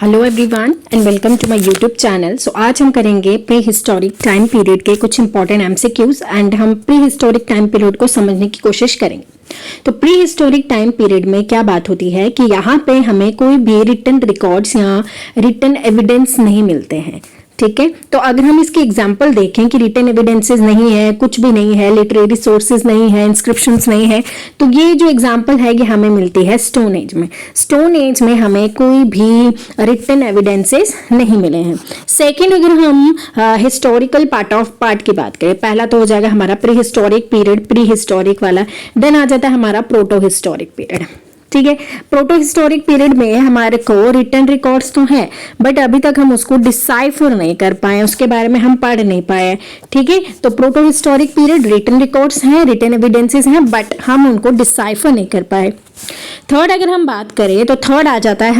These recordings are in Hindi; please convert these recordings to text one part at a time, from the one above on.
Hello everyone and welcome to my YouTube channel. So आज हम करेंगे प्री हिस्टोरिक टाइम पीरियड के कुछ इंपॉर्टेंट एमसीक्यूज एंड हम प्री हिस्टोरिक टाइम पीरियड को समझने की कोशिश करेंगे। तो प्री हिस्टोरिक टाइम पीरियड में क्या बात होती है कि यहाँ पे हमें कोई भी रिटन रिकॉर्ड्स या रिटन एविडेंस नहीं मिलते हैं, ठीक है। तो अगर हम इसकी एग्जांपल देखें कि रिटन एविडेंसेस नहीं है, कुछ भी नहीं है, लिटरेरी सोर्सेज नहीं है, इंस्क्रिप्शंस नहीं है, तो ये जो एग्जांपल है ये हमें मिलती है स्टोन एज में। स्टोन एज में हमें कोई भी रिटन एविडेंसेस नहीं मिले हैं। सेकेंड, अगर हम हिस्टोरिकल पार्ट की बात करें, पहला तो हो जाएगा हमारा pre historic period, pre historic वाला, देन आ जाता है हमारा प्रोटो हिस्टोरिक पीरियड, ठीक है। प्रोटो हिस्टोरिक पीरियड में हमारे को रिटन रिकॉर्ड्स तो हैं, बट अभी तक हम उसको डिसाइफर नहीं कर पाए, उसके बारे में हम पढ़ नहीं पाए, ठीक है। तो proto historic period written records हैं, रिटन एविडेंसेस हैं, बट हम उनको डिसाइफर नहीं कर पाए। थर्ड अगर हम बात करें तो थर्ड आ जाता है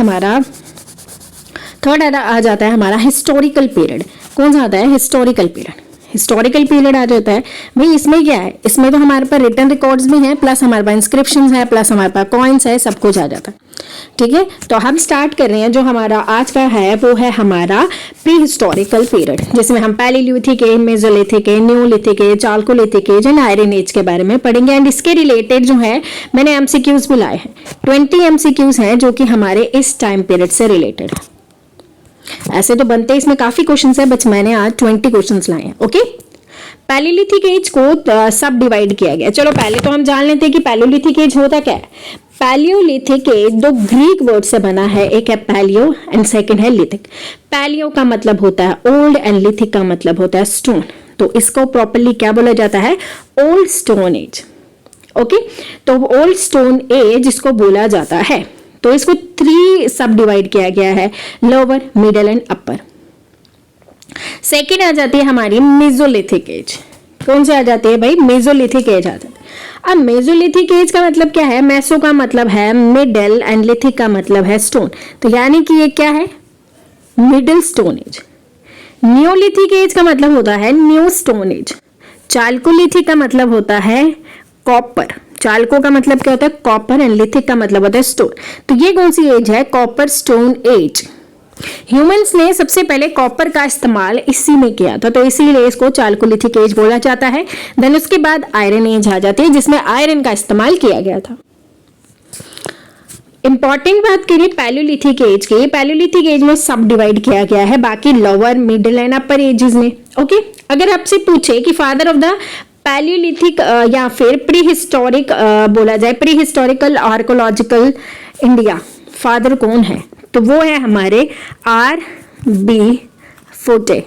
हमारा हिस्टोरिकल पीरियड। कौन सा आता है? Historical period. हिस्टोरिकल पीरियड आ जाता है भाई, इसमें क्या है, इसमें तो हमारे पास रिटन रिकॉर्ड्स भी हैं, प्लस हमारे पास इंस्क्रिप्शंस है, प्लस हमारे पास कॉइन्स है, सब कुछ आ जाता है, ठीक है। तो हम स्टार्ट कर रहे हैं, जो हमारा आज का है वो है हमारा प्री हिस्टोरिकल पीरियड, जिसमें हम palaeolithic age, mesolithic age, neolithic age, chalcolithic age and iron age के बारे में पढ़ेंगे। एंड इसके रिलेटेड जो है मैंने एमसीक्यूज भी लाए हैं, 20 एमसीक्यूज हैं जो कि हमारे इस टाइम पीरियड से रिलेटेड है। ऐसे तो बनते इसमें काफी क्वेश्चंस है, बट मैंने आज 20 क्वेश्चंस लाए हैं, ओके। पैलेलिथिक एज को सब डिवाइड किया गया। चलो पहले तो हम जान लेते हैं कि पैलेलिथिक एज होता क्या है। पैलियोलिथिक एज दो ग्रीक वर्ड से बना है, एक है पैलियो एंड सेकंड है लिथिक। पैलियो का मतलब होता है ओल्ड एंड लिथिक का मतलब होता है स्टोन। तो इसको प्रॉपर्ली क्या बोला जाता है? Old stone age, okay. तो ओल्ड स्टोन एज इसको बोला जाता है। तो इसको 3 सब डिवाइड किया गया है, lower, middle and upper. Second आ जाती है हमारी मेसोलिथिक एज। कौन से आ जाती है भाई? मेसोलिथिक एज आ जाती है। अब मेसोलिथिक एज का मतलब क्या है? मेसो का मतलब है मिडिल एंड लिथिक का मतलब है स्टोन, तो यानी कि ये क्या है? Middle stone age. Neolithic as का मतलब होता है न्यू स्टोन एज। चाल्कोलिथिक का मतलब होता है कॉपर। चाल्को का मतलब क्या होता है? कॉपर एंड लिथिक का मतलब होता है स्टोन। तो ये कौन सी एज है? Copper stone age. ह्यूमंस ने सबसे पहले कॉपर का इस्तेमाल इसी में किया था, तो इसीलिए इसको चाल्कोलिथिक एज बोला जाता है। देन उसके बाद आयरन एज आ जाती है, जिसमें आयरन का इस्तेमाल किया गया था। इंपॉर्टेंट बात करिए पैलियोलिथिक एज की। पैलियोलिथिक एज में सब डिवाइड किया गया है, बाकी lower, middle and upper ages में, ओके। अगर आपसे पूछे कि फादर ऑफ द पैलियोलिथिक या फिर प्री हिस्टोरिक बोला जाए, pre historical archaeological India, father कौन है? तो वो है हमारे R.B. फोटे।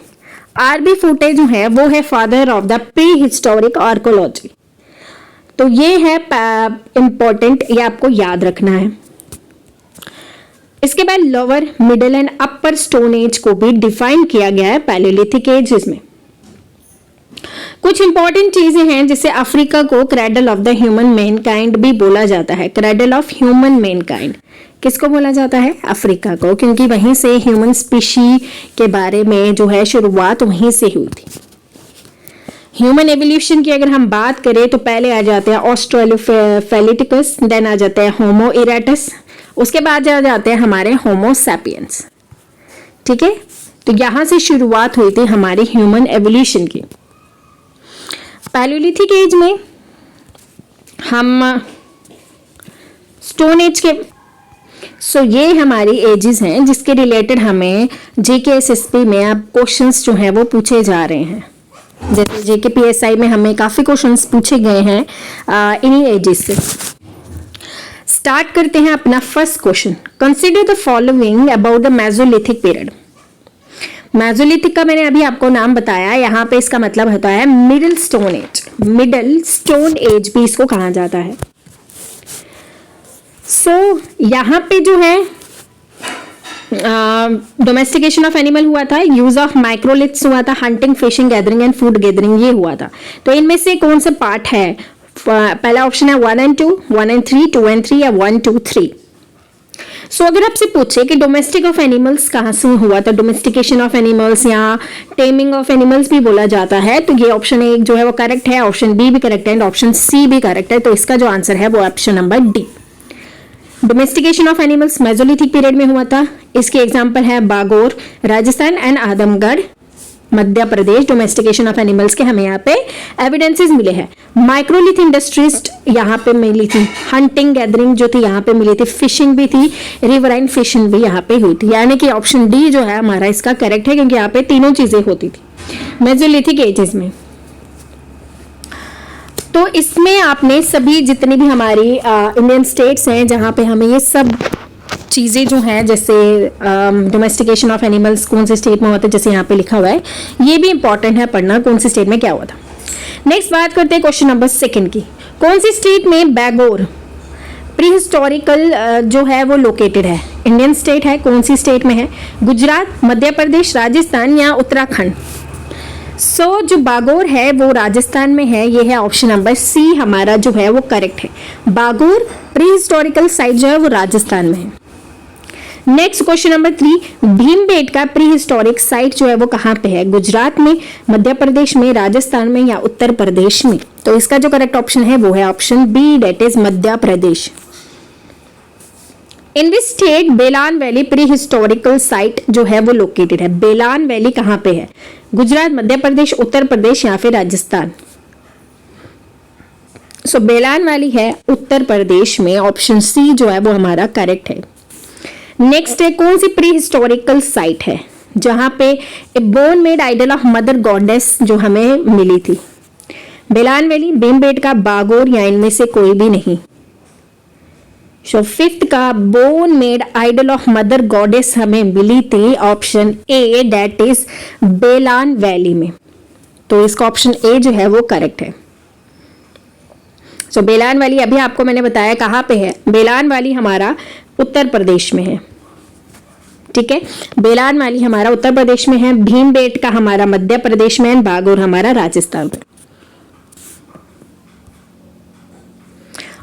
R.B. फोटे जो है वो है father of the pre historic archaeology. तो ये है इंपॉर्टेंट, ये आपको याद रखना है। इसके बाद lower, middle and upper stone age को भी डिफाइन किया गया है पैलियोलिथिक एज में। कुछ इंपॉर्टेंट चीजें हैं, जिसे अफ्रीका को cradle of the human Mankind भी बोला जाता है। क्रेडल ऑफ ह्यूमन मैनकाइंड किसको बोला जाता है? अफ्रीका को, क्योंकि वहीं से ह्यूमन स्पीशी के बारे में जो है शुरुआत वहीं से हुई थी। ह्यूमन एवोल्यूशन की अगर हम बात करें तो पहले आ जाते हैं ऑस्ट्रेलोफैलिटिकस, देन आ जाते हैं होमो इरेक्टस, उसके बाद आ जाते हैं हमारे होमो सैपियंस, ठीक है। तो यहां से शुरुआत हुई थी हमारी ह्यूमन एवोल्यूशन की। पैलियोलिथिक एज में हम स्टोन एज के ये हमारी एजेस हैं जिसके रिलेटेड हमें JKSSP में अब क्वेश्चंस जो हैं वो पूछे जा रहे हैं। जैसे JKPSI में हमें काफी क्वेश्चंस पूछे गए हैं इन्हीं एजेस से। स्टार्ट करते हैं अपना first question. Consider the following about the Mesolithic period. Mesolithic का मैंने अभी आपको नाम बताया, यहाँ पे इसका मतलब होता है middle stone age. Middle stone age भी इसको कहा जाता है। यहाँ पे जो है डोमेस्टिकेशन ऑफ एनिमल हुआ था, यूज ऑफ माइक्रोलिथ्स हुआ था, hunting, fishing, gathering and food gathering ये हुआ था। तो इनमें से कौन सा पार्ट है? पहला ऑप्शन है 1 and 2, 1 and 3, 2 and 3 या 1, 2, 3। अगर आपसे पूछे कि डोमेस्टिक ऑफ एनिमल्स कहाँ से हुआ था, डोमेस्टिकेशन ऑफ एनिमल्स या टेमिंग ऑफ एनिमल्स भी बोला जाता है, तो ये ऑप्शन एक जो है वो करेक्ट है, ऑप्शन बी भी करेक्ट है एंड ऑप्शन सी भी करेक्ट है। तो इसका जो आंसर है वो option number D. Domestication of animals mesolithic period में हुआ था। इसके एग्जाम्पल है Bagor Rajasthan and Adamgarh Madhya Pradesh. Domestication of animals के हमें यहाँ पे एविडेंसेस मिले हैं। माइक्रोलिथ इंडस्ट्रीज यहाँ पे मिली थी, हंटिंग गैदरिंग जो थी यहाँ पे मिली थी, फिशिंग भी थी, रिवराइन फिशिंग भी यहाँ पे हुई थी। यानी कि ऑप्शन डी जो है हमारा इसका करेक्ट है, क्योंकि यहाँ पे तीनों चीजें होती थी मेसोलिथिक एजेस में। तो इसमें आपने सभी जितनी भी हमारी इंडियन स्टेट्स हैं जहाँ पे हमें ये सब चीज़ें जो हैं, जैसे डोमेस्टिकेशन ऑफ एनिमल्स कौन से स्टेट में होता है, जैसे यहाँ पे लिखा हुआ है, ये भी इंपॉर्टेंट है पढ़ना कौन से स्टेट में क्या हुआ था। नेक्स्ट बात करते हैं क्वेश्चन नंबर 2 की। कौन सी स्टेट में बैगोर प्री हिस्टोरिकल जो है वो लोकेटेड है? इंडियन स्टेट है, कौन सी स्टेट में है? गुजरात, मध्य प्रदेश, राजस्थान या उत्तराखंड? जो बागोर है वो राजस्थान में है, ये है ऑप्शन नंबर सी हमारा जो है वो करेक्ट है। बागोर प्री हिस्टोरिकल साइट जो है वो राजस्थान में है। Next question number 3, Bhimbetka pre historic site जो है वो कहाँ पे है? गुजरात में, मध्य प्रदेश में, राजस्थान में या उत्तर प्रदेश में? तो इसका जो करेक्ट ऑप्शन है वो है option B, that is Madhya Pradesh. In which state Belan valley prehistorical site जो है वो लोकेटेड है? बेलान वैली कहाँ पे है? गुजरात, मध्य प्रदेश, उत्तर प्रदेश या फिर राजस्थान? बेलान वैली है उत्तर प्रदेश में, ऑप्शन सी जो है वो हमारा करेक्ट है। नेक्स्ट है कौन सी प्री हिस्टोरिकल साइट है जहां पे a bone made idol of mother goddess जो हमें मिली थी? बेलान वैली, भीमबेटका, बागोर या इनमें से कोई भी नहीं? 5th का bone made idol of mother goddess हमें मिली थी option A, that is Belan valley में। तो इसका ऑप्शन ए जो है वो करेक्ट है। बेलान वैली अभी आपको मैंने बताया कहाँ पे है। बेलान वैली हमारा उत्तर प्रदेश में है, ठीक है। बेलान वैली हमारा उत्तर प्रदेश में है, भीमबेटका हमारा मध्य प्रदेश में है, बागोर हमारा राजस्थान में।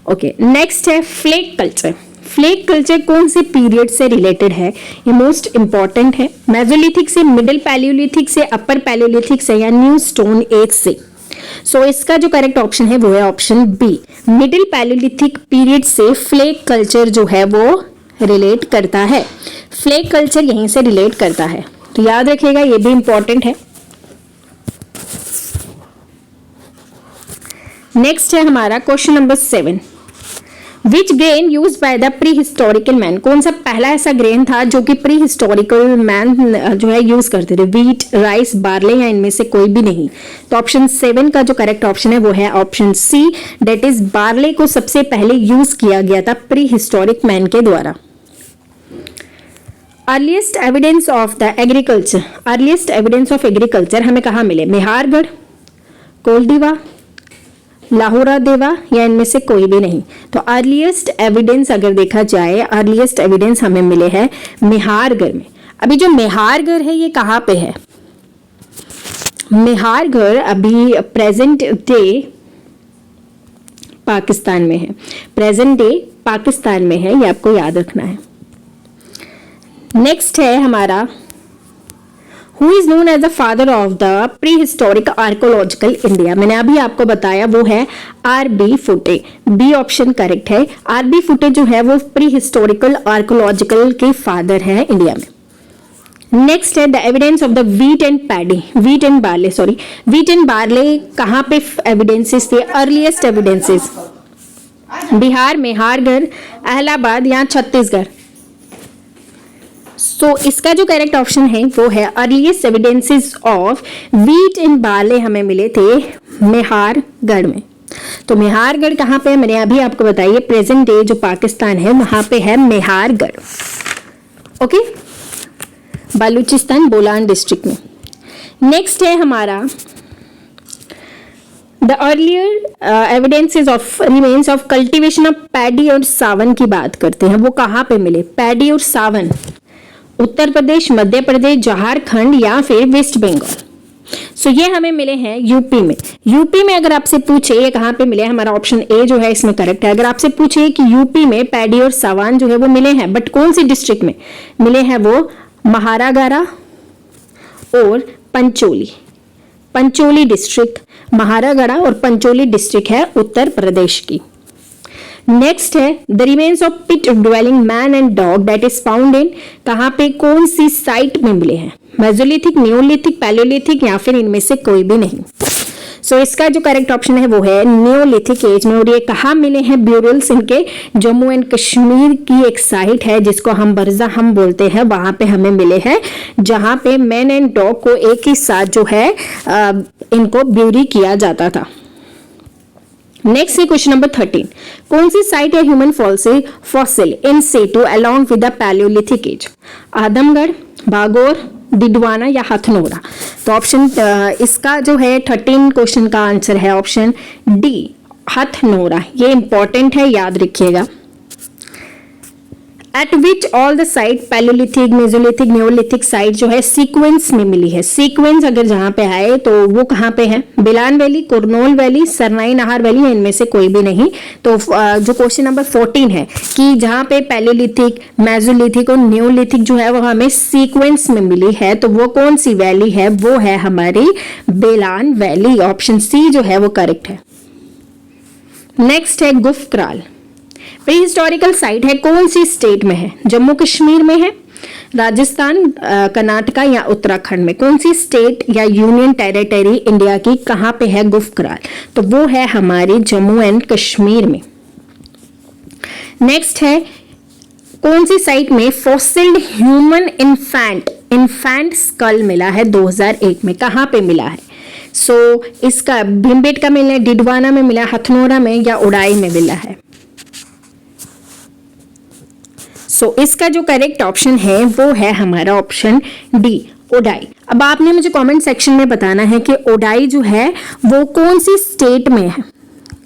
ओके, नेक्स्ट है फ्लेक कल्चर। फ्लेक कल्चर कौन से पीरियड से रिलेटेड है? ये मोस्ट इंपॉर्टेंट है। मेसोलिथिक से, मिडिल पैलियोलिथिक से, अपर पैलियोलिथिक से या न्यू स्टोन एज से? इसका जो करेक्ट ऑप्शन है वो है option B, middle palaeolithic period से फ्लेक कल्चर जो है वो रिलेट करता है। फ्लेक कल्चर यहीं से रिलेट करता है, तो याद रखिएगा, ये भी इंपॉर्टेंट है। नेक्स्ट है हमारा question number 7, which grain use by the pre historical man? कौन सा पहला ऐसा ग्रेन था जो कि प्री हिस्टोरिकल मैन जो है यूज करते थे? व्हीट, राइस, बार्ले या इनमें से कोई भी नहीं? तो ऑप्शन 7 का जो करेक्ट ऑप्शन है वो है option C, that is barley को सबसे पहले यूज किया गया था प्री हिस्टोरिक मैन के द्वारा। Earliest evidence of the agriculture, earliest evidence of agriculture हमें कहाँ मिले? मेहारगढ़, कोलडीवा, लाहौरा देवा या इनमें से कोई भी नहीं? तो अर्लीस्ट एविडेंस अगर देखा जाए, अर्लीस्ट एविडेंस हमें मिले हैं मेहारगढ़ में। अभी जो मेहारगढ़ है ये कहाँ पे है? मेहारगढ़ अभी प्रेजेंट डे पाकिस्तान में है, प्रेजेंट डे पाकिस्तान में है, ये आपको याद रखना है। नेक्स्ट है हमारा Who is known as the father of the prehistoric archaeological India? मैंने अभी आपको बताया वो है R.B. फुटे, बी ऑप्शन करेक्ट है। R.B. फुटे जो है वो प्री हिस्टोरिकल आर्कोलॉजिकल के फादर है इंडिया में। नेक्स्ट है the evidence of the wheat and paddy, wheat and barley, sorry wheat and barley कहाँ पे एविडेंसेस थे? अर्लीस्ट एविडेंसेस बिहार, मेहारगढ़, इलाहाबाद या छत्तीसगढ़? इसका जो करेक्ट ऑप्शन है वो है earliest evidences of wheat and barley हमें मिले थे मेहारगढ़ में। तो मेहारगढ़ कहाँ पे है? मैंने अभी आपको बताइए, प्रेजेंट डे जो पाकिस्तान है वहां पे है मेहारगढ़, ओके, बलूचिस्तान बोलान डिस्ट्रिक्ट में। नेक्स्ट है हमारा the earlier evidences of remains of cultivation of paddy और सावन की बात करते हैं, वो कहाँ पे मिले? पैडी और सावन उत्तर प्रदेश, मध्य प्रदेश, झारखंड या फिर वेस्ट बंगाल? ये हमें मिले हैं यूपी में। यूपी में अगर आपसे पूछे ये कहाँ पे मिले, हमारा ऑप्शन ए जो है इसमें करेक्ट है। अगर आपसे पूछे कि यूपी में पैडी और सावन जो है वो मिले हैं, बट कौन सी डिस्ट्रिक्ट में मिले हैं? वो महारागारा और पंचोली, पंचोली डिस्ट्रिक्ट, महारागढ़ और पंचोली डिस्ट्रिक्ट है उत्तर प्रदेश की। नेक्स्ट है the remains of pit dwelling man and dog that is found in, कहाँ पे कौन सी साइट में मिले हैं, मेसोलिथिक, नियोलिथिक, पैलियोलिथिक या फिर इनमें से कोई भी नहीं। सो इसका जो करेक्ट ऑप्शन है वो है नियोलिथिक एज में। और ये कहाँ मिले हैं, ब्यूरल्स इनके जम्मू एंड कश्मीर की एक साइट है जिसको हम बरजा हम बोलते हैं, वहां पे हमें मिले हैं, जहां पे मैन एंड डॉग को एक ही साथ जो है इनको ब्यूरी किया जाता था। नेक्स्ट है क्वेश्चन नंबर 13, कौन सी साइट है human fossil in situ along with the palaeolithic age, Adamgarh, Bagor, Didwana या हथनोरा। तो ऑप्शन इसका जो है 13 क्वेश्चन का आंसर है ऑप्शन डी, हथनोरा। ये इंपॉर्टेंट है, याद रखिएगा। Eight which all the site Palaeolithic, Mesolithic, Neolithic site जो है सीक्वेंस में मिली है। सीक्वेंस अगर जहां पे आए तो वो कहां पे है, बिलान वैली, कुरनोल वैली, सरनाई नहार वैली, इनमें से कोई भी नहीं। तो जो क्वेश्चन नंबर 14 है कि जहां पे पैलियोलिथिक, मेसोलिथिक और नियोलिथिक जो है वो हमें सीक्वेंस में मिली है, तो वो कौन सी वैली है, वो है हमारी बिलान वैली। ऑप्शन सी जो है वो करेक्ट है। नेक्स्ट है गुफक्राल, प्री हिस्टोरिकल साइट है, कौन सी स्टेट में है, जम्मू कश्मीर में है, राजस्थान, कर्नाटका या उत्तराखंड में, कौन सी स्टेट या यूनियन टेरिटरी इंडिया की कहां पे है गुफक्राल, तो वो है हमारी जम्मू एंड कश्मीर में। नेक्स्ट है कौन सी साइट में फॉसिल्ड ह्यूमन इन्फेंट स्कल मिला है 2001 में, कहां पे मिला है। सो इसका भीमबेटका मिला है, डिडवाना में मिला, हथनोरा में या उड़ाई में मिला है। सो इसका जो करेक्ट ऑप्शन है वो है हमारा ऑप्शन डी, ओडाई। अब आपने मुझे कमेंट सेक्शन में बताना है कि ओडाई जो है वो कौन सी स्टेट में है,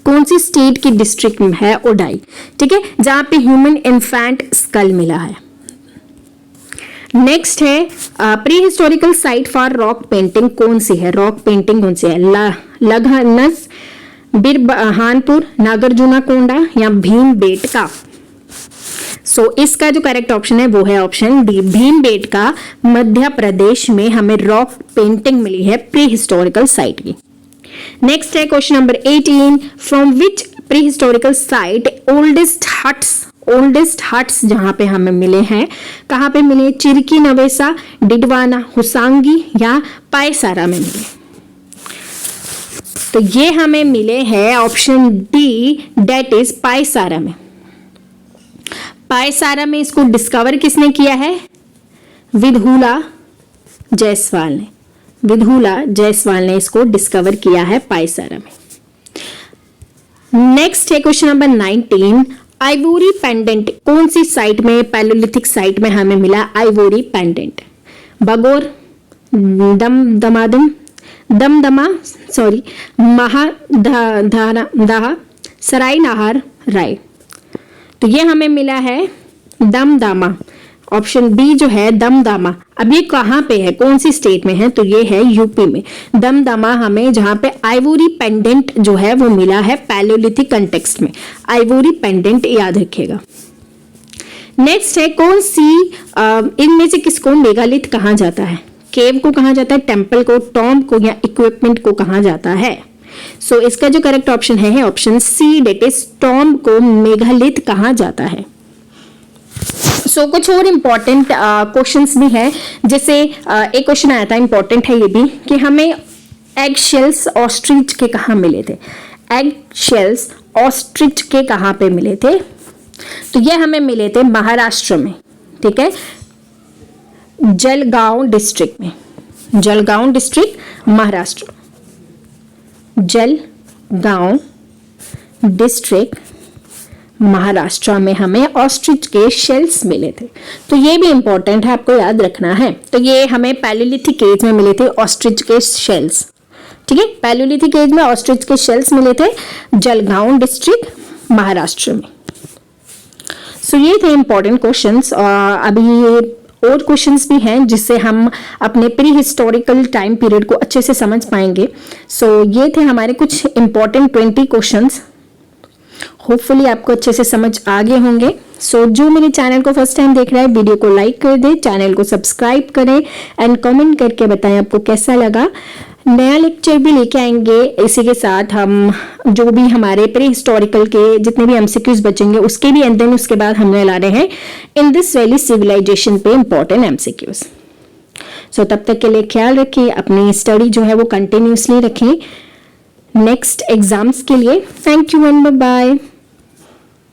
कौन सी स्टेट की डिस्ट्रिक्ट में है ओडाई, ठीक है, जहां पे ह्यूमन इन्फेंट स्कल मिला है। नेक्स्ट है pre historical site for rock painting कौन सी है, रॉक पेंटिंग कौन सी है, लघनस, बिरहानपुर, नागार्जुना कोंडा या भीमबेटका। सो इसका जो करेक्ट ऑप्शन है वो है ऑप्शन डी, भीमबेटका, मध्य प्रदेश में हमें रॉक पेंटिंग मिली है प्री हिस्टोरिकल साइट की। नेक्स्ट है question number 18, from which pre historical site oldest huts जहां पे हमें मिले हैं, कहां पे मिले, चिरकी नवेसा, डिडवाना, हुसांगी या पायसारा में मिले। तो ये हमें मिले हैं ऑप्शन डी, डेट इज पायसारा में। पायसारा में इसको डिस्कवर किसने किया है, विधुला जायसवाल ने, विधुला जायसवाल ने इसको डिस्कवर किया है पायसारा में। नेक्स्ट है क्वेश्चन नंबर 19, आइवोरी पेंडेंट कौन सी साइट में, पैलियोलिथिक साइट में हमें मिला आइवोरी पेंडेंट, बगोर, महादाहा, सराय नहार, राय। तो ये हमें मिला है दमदमा, ऑप्शन बी जो है दमदमा। अब ये कहां पे है, कौन सी स्टेट में है, तो ये है यूपी में, दमदमा हमें जहां पे आइवोरी पेंडेंट जो है वो मिला है पैलियोलिथिक कंटेक्स्ट में, आइवोरी पेंडेंट याद रखिएगा। नेक्स्ट है कौन सी इनमें से किसको मेगालिथ कहा जाता है, केव को कहा जाता है, टेम्पल को, टॉम्ब को या इक्विपमेंट को कहा जाता है। सो इसका जो करेक्ट ऑप्शन है option C, that is tomb को मेगालिथ कहा जाता है। सो कुछ और इंपॉर्टेंट क्वेश्चंस भी हैं, जैसे एक क्वेश्चन आया था, इंपॉर्टेंट है ये भी, कि हमें एग शेल्स ऑस्ट्रिच के कहाँ मिले थे, एग शेल्स ऑस्ट्रिच के कहाँ पे मिले थे, तो ये हमें मिले थे महाराष्ट्र में, ठीक है, जलगांव डिस्ट्रिक्ट में, जलगांव डिस्ट्रिक्ट महाराष्ट्र, जलगांव डिस्ट्रिक्ट महाराष्ट्र में हमें ऑस्ट्रिच के शेल्स मिले थे। तो ये भी इंपॉर्टेंट है, आपको याद रखना है। तो ये हमें पैलियोलिथिक एज में मिले थे ऑस्ट्रिच के शेल्स, ठीक है, पैलियोलिथिक एज में ऑस्ट्रिच के शेल्स मिले थे जलगांव डिस्ट्रिक्ट महाराष्ट्र में। सो ये थे इंपॉर्टेंट क्वेश्चंस। अभी और क्वेश्चंस भी हैं जिससे हम अपने प्री हिस्टोरिकल टाइम पीरियड को अच्छे से समझ पाएंगे। सो ये थे हमारे कुछ इंपॉर्टेंट 20 क्वेश्चंस। होपफुली आपको अच्छे से समझ आ गए होंगे। सो जो मेरे चैनल को फर्स्ट टाइम देख रहा है, वीडियो को लाइक कर दे, चैनल को सब्सक्राइब करें एंड कमेंट करके बताएं आपको कैसा लगा। नया लेक्चर भी लेके आएंगे। इसी के साथ हम जो भी हमारे प्री हिस्टोरिकल के जितने भी एमसीक्यूज बचेंगे उसके भी, एंड देन उसके बाद हमने ला रहे हैं इंडस वैली सिविलाइजेशन पे इंपॉर्टेंट एमसीक्यूज। सो तब तक के लिए ख्याल रखिए, अपनी स्टडी जो है वो कंटिन्यूसली रखें नेक्स्ट एग्जाम्स के लिए। Thank you and bye bye.